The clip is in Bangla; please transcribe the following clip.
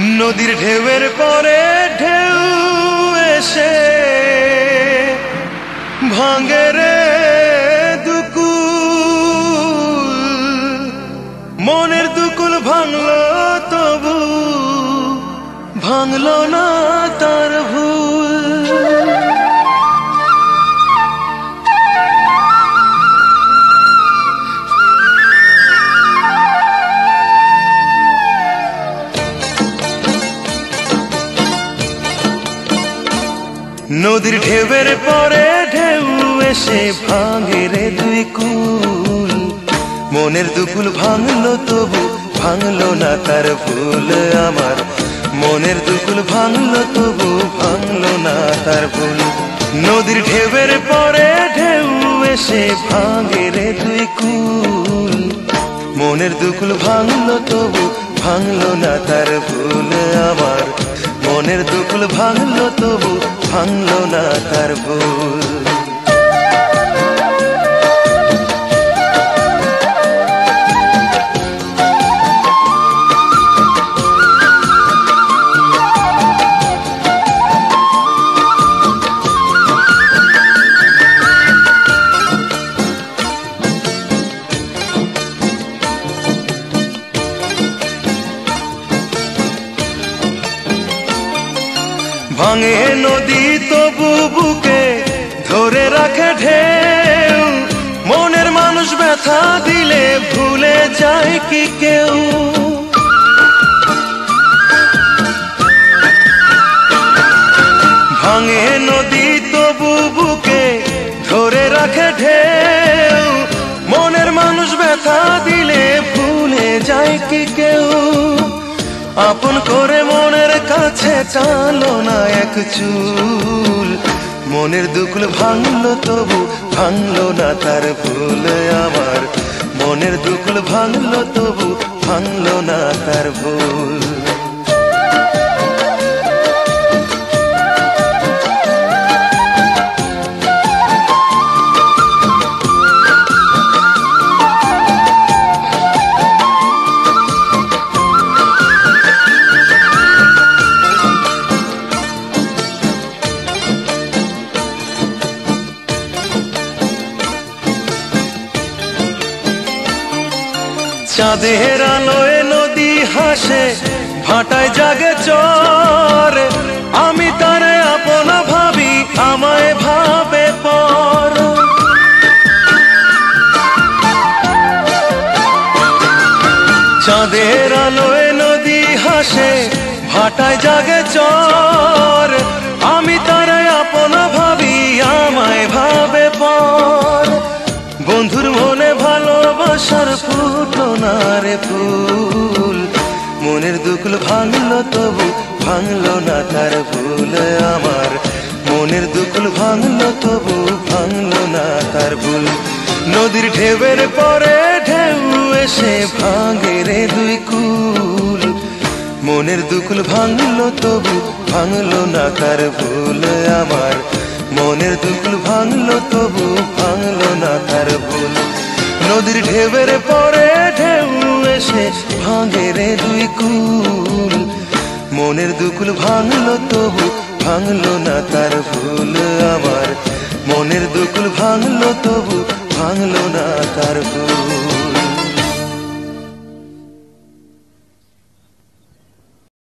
নদীর ঢেউয়ের পরে ঢেউ এসে ভাঙে রে দুকুল, মনের দুকুল ভাঙলো তবু ভাঙলো না তার ভুল। নদীর ঢেউয়ের পরে ঢেউ এসে ভাঙে রে দুই কুল, মনের দুকুল ভাঙলো তবু ভাঙলো না তার ভুল। আমার মনের দুকুল ভাঙলো তবু ভাঙলো না তার ভুল। নদীর ঢেউয়ের পরে ঢেউ এসে ভাঙে রে দুই কুল, মনের দুকুল ভাঙলো তবু ভাঙলো না তার ভুল। আমার মনের দুকুল ভাঙলো তবু ভাঙলো না তার ভুল। ভাঙে নদী তবু বুকে ধরে রাখে ঢেউ, মনের মানুষ ব্যথা দিলে ভুলে যায় কি কেউ। ভাঙে নদী তবু বুকে ধরে রাখে ঢেউ, মনের মানুষ ব্যথা দিলে ভুলে যায় কি কেউ। আপন করে মনের কাছে টানলো না এক চুল, মনের দুকুল ভাঙলো তবু ভাঙলো না তার ভুল। আমার মনের দুকুল ভাঙলো তবু ভাঙলো না তার ভুল। চাঁদের আলোয় নদী হাসে ভাটায় জাগে চর, আমি তারে আপন ভাবি আমায় ভাবে পর। চাঁদের আলোয় নদী হাসে ভাটায় জাগে চর, আমি তারে আপন ভাবি আমায় ভাবে পর। বন্ধুর মনে ভালোবাসার ফুটলো না রে ফুল, মনের দুকুল ভাঙলো তবু ভাঙলো না তার ভুল। আমার মনের দুকুল ভাঙলো তবু ভাঙলো না তার ভুল। নদীর ঢেউয়ের পরে ঢেউ এসে ভাঙে রে দুই কুল, মনের দুকুল ভাঙলো তবু ভাঙলো না তার ভুল। আমার মনের দুকুল ভাঙলো তবু ভাঙলো না তার ভুল। নদীর ঢেউয়ের পরে ঢেউ এসে ভাঙে রে দুই কুল, মনের দুকুল ভাঙলো তবু ভাঙলো না তার ভুল। আমার মনের দুকুল ভাঙলো তবু ভাঙলো না তার ভুল।